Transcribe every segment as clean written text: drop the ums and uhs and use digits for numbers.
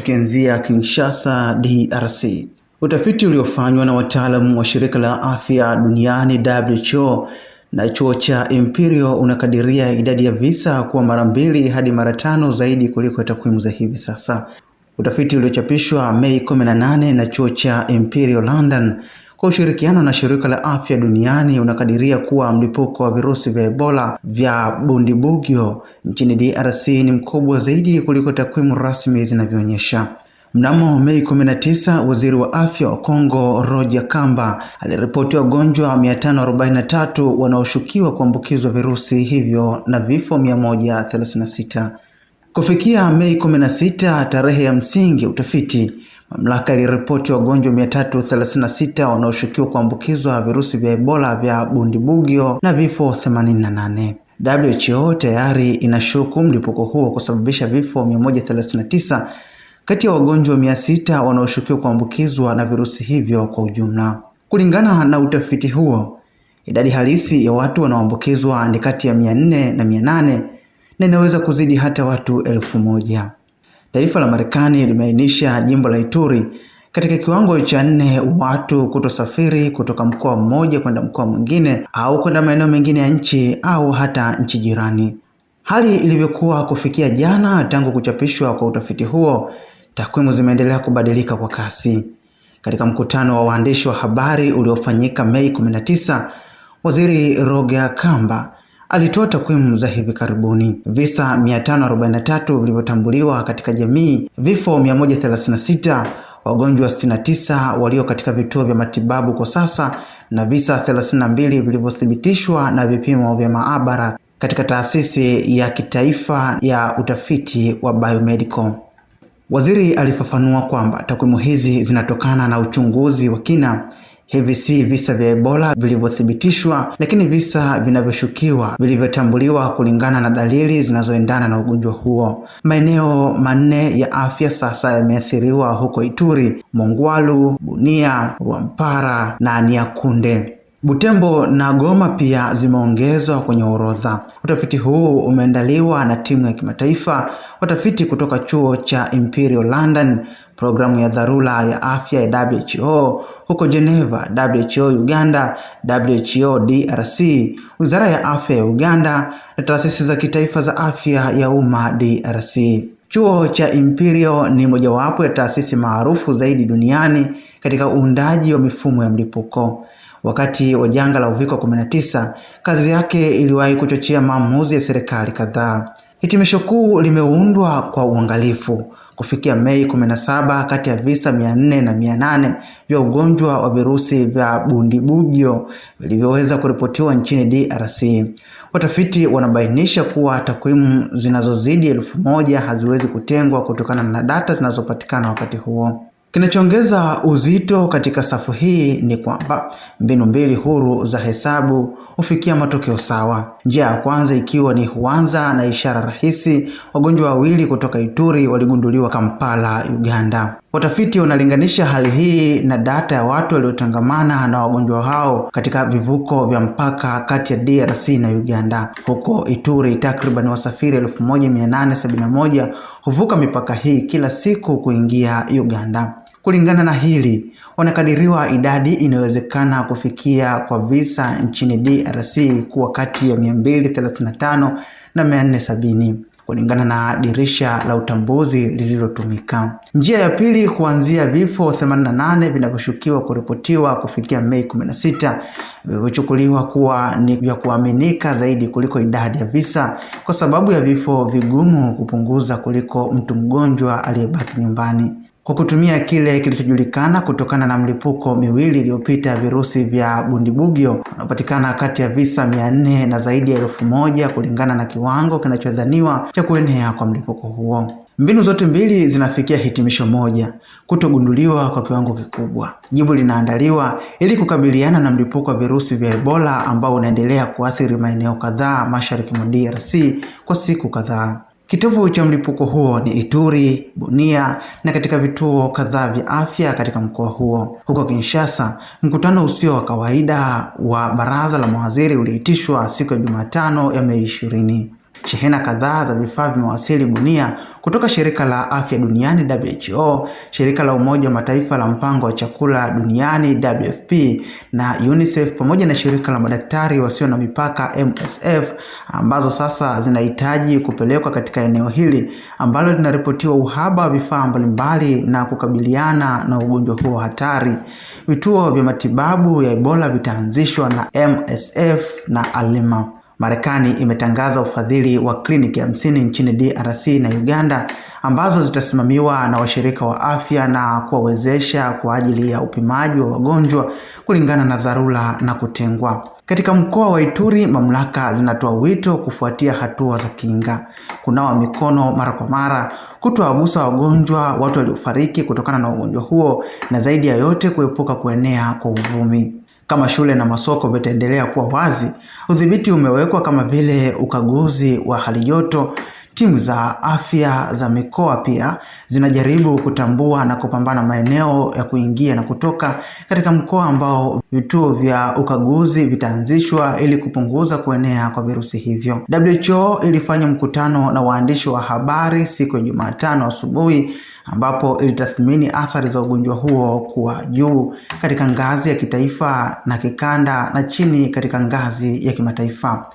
tukianzia Kinshasa, DRC. Utafiti uliofanywa na wataalamu wa shirika la afya duniani WHO na chuo cha Imperial unakadiria idadi ya visa kuwa mara 2 hadi mara 5 zaidi kuliko takwimu za hivi sasa. Utafiti uliochapishwa Mei 18 na chuo cha Imperial London kwa ushirikiano na shirika la afya duniani unakadiria kuwa mlipuko wa virusi vya Ebola vya Bundibugyo nchini DRC ni mkubwa zaidi kuliko takwimu rasmi zinavyoonyesha. Mnamo Mei 19, waziri wa afya wa Kongo Roger Kamba aliripoti wagonjwa 543 wanaoshukiwa kuambukizwa virusi hivyo na vifo 136. Kufikia Mei 16, tarehe ya msingi ya utafiti, mamlaka iliripoti wagonjwa 336 wanaoshukiwa kuambukizwa virusi vya Ebola vya Bundibugyo na vifo 88. WHO tayari inashuku mlipuko huo kusababisha vifo 139 kati ya wagonjwa 600 wanaoshukiwa kuambukizwa na virusi hivyo kwa ujumla. Kulingana na utafiti huo, idadi halisi ya watu wanaoambukizwa ni kati ya 400 na 800 na inaweza kuzidi hata watu 1000. Taifa la Marekani limeainisha jimbo la Ituri katika kiwango cha 4 watu kutosafiri kutoka mkoa mmoja kwenda mkoa mwingine au kwenda maeneo mengine ya nchi au hata nchi jirani. Hali ilivyokuwa kufikia jana tangu kuchapishwa kwa utafiti huo, takwimu zimeendelea kubadilika kwa kasi. Katika mkutano wa waandishi wa habari uliofanyika Mei 19, waziri Roger Kamba alitoa takwimu za hivi karibuni. Visa 543 vilivyotambuliwa katika jamii, vifo 136, wagonjwa 69 walio katika vituo vya matibabu kwa sasa na visa 32 vilivyothibitishwa na vipimo vya maabara katika taasisi ya kitaifa ya utafiti wa biomedical. Waziri alifafanua kwamba takwimu hizi zinatokana na uchunguzi wa kina. Hivi si visa vya Ebola vilivyothibitishwa, lakini visa vinavyoshukiwa vilivyotambuliwa kulingana na dalili zinazoendana na ugonjwa huo. Maeneo 4 ya afya sasa yameathiriwa huko Ituri, Mongwalu, Bunia, Rwampara na Niakunde. Butembo na Goma pia zimeongezwa kwenye orodha. Utafiti huu umeandaliwa na timu ya kimataifa, watafiti kutoka chuo cha Imperial London, programu ya dharura ya afya ya WHO huko Geneva, WHO Uganda, WHO DRC, Wizara ya Afya ya Uganda na taasisi za kitaifa za afya ya umma DRC. Chuo cha Imperial ni mojawapo ya taasisi maarufu zaidi duniani katika uundaji wa mifumo ya mlipuko. Wakati wa janga la Uviko 19, kazi yake iliwahi kuchochea maamuzi ya serikali kadhaa. Hitimisho kuu limeundwa kwa uangalifu. Kufikia Mei 17, kati ya visa 400 na 800 vya ugonjwa wa virusi vya Bundibugyo vilivyoweza kuripotiwa nchini DRC. Watafiti wanabainisha kuwa takwimu zinazozidi 1000 haziwezi kutengwa kutokana na data zinazopatikana wakati huo. Kinachoongeza uzito katika safu hii ni kwamba mbinu 2 huru za hesabu hufikia matokeo sawa. Njia ya kwanza ikiwa ni huanza na ishara rahisi. Wagonjwa 2 kutoka Ituri waligunduliwa Kampala, Uganda. Watafiti wanalinganisha hali hii na data ya watu waliotangamana na wagonjwa hao katika vivuko vya mpaka kati ya DRC na Uganda. Huko Ituri, takriban wasafiri 1871 huvuka mipaka hii kila siku kuingia Uganda. Kulingana na hili, wanakadiriwa idadi inawezekana kufikia kwa visa nchini DRC kuwa kati ya 235 na 470 kulingana na dirisha la utambuzi lililotumika. Njia ya pili, kuanzia vifo 88 vinavyoshukiwa kuripotiwa kufikia Mei 16, vilivyochukuliwa kuwa ni vya kuaminika zaidi kuliko idadi ya visa kwa sababu ya vifo vigumu kupunguza kuliko mtu mgonjwa aliyebaki nyumbani. Kwa kutumia kile kilichojulikana kutokana na mlipuko 2 iliyopita virusi vya Bundibugyo, unapatikana kati ya visa 400 na zaidi ya 1000 kulingana na kiwango kinachodhaniwa cha kuenea kwa mlipuko huo. Mbinu zote 2 zinafikia hitimisho moja: kutogunduliwa kwa kiwango kikubwa. Jibu linaandaliwa ili kukabiliana na mlipuko wa virusi vya Ebola ambao unaendelea kuathiri maeneo kadhaa mashariki mwa DRC kwa siku kadhaa. Kitovu cha mlipuko huo ni Ituri, Bunia na katika vituo kadhaa vya afya katika mkoa huo. Huko Kinshasa, mkutano usio wa kawaida wa baraza la mawaziri uliitishwa siku ya Jumatano ya Mei 20. Shehena kadhaa za vifaa vimewasili Bunia kutoka shirika la afya duniani WHO, shirika la Umoja wa Mataifa la mpango wa chakula duniani WFP na UNICEF pamoja na shirika la madaktari wasio na mipaka MSF, ambazo sasa zinahitaji kupelekwa katika eneo hili ambalo linaripotiwa uhaba wa vifaa mbalimbali na kukabiliana na ugonjwa huo hatari. Vituo vya matibabu ya Ebola vitaanzishwa na MSF na Alima. Marekani imetangaza ufadhili wa kliniki 50 nchini DRC na Uganda ambazo zitasimamiwa na washirika wa afya na kuwawezesha kwa ajili ya upimaji wa wagonjwa kulingana na dharura na kutengwa. Katika mkoa wa Ituri, mamlaka zinatoa wito kufuatia hatua za kinga: kunawa mikono mara kwa mara, kutowagusa wagonjwa, watu waliofariki kutokana na ugonjwa huo, na zaidi ya yote kuepuka kuenea kwa uvumi. Kama shule na masoko vitaendelea kuwa wazi, udhibiti umewekwa kama vile ukaguzi wa hali joto. Timu za afya za mikoa pia zinajaribu kutambua na kupambana maeneo ya kuingia na kutoka katika mkoa ambao vituo vya ukaguzi vitaanzishwa ili kupunguza kuenea kwa virusi hivyo. WHO ilifanya mkutano na waandishi wa habari siku ya Jumatano asubuhi ambapo ilitathmini athari za ugonjwa huo kuwa juu katika ngazi ya kitaifa na kikanda na chini katika ngazi ya kimataifa.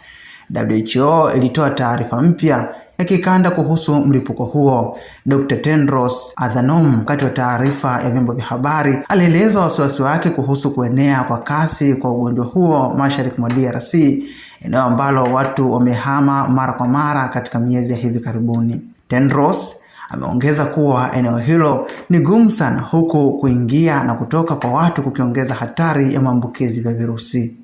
WHO ilitoa taarifa mpya ya kikanda kuhusu mlipuko huo. Dr. Tedros Adhanom, wakati wa taarifa ya vyombo vya habari, alieleza wasiwasi wake kuhusu kuenea kwa kasi kwa ugonjwa huo mashariki mwa DRC, eneo ambalo watu wamehama mara kwa mara katika miezi ya hivi karibuni. Tedros ameongeza kuwa eneo hilo ni gumu sana, huku kuingia na kutoka kwa watu kukiongeza hatari ya maambukizi ya virusi.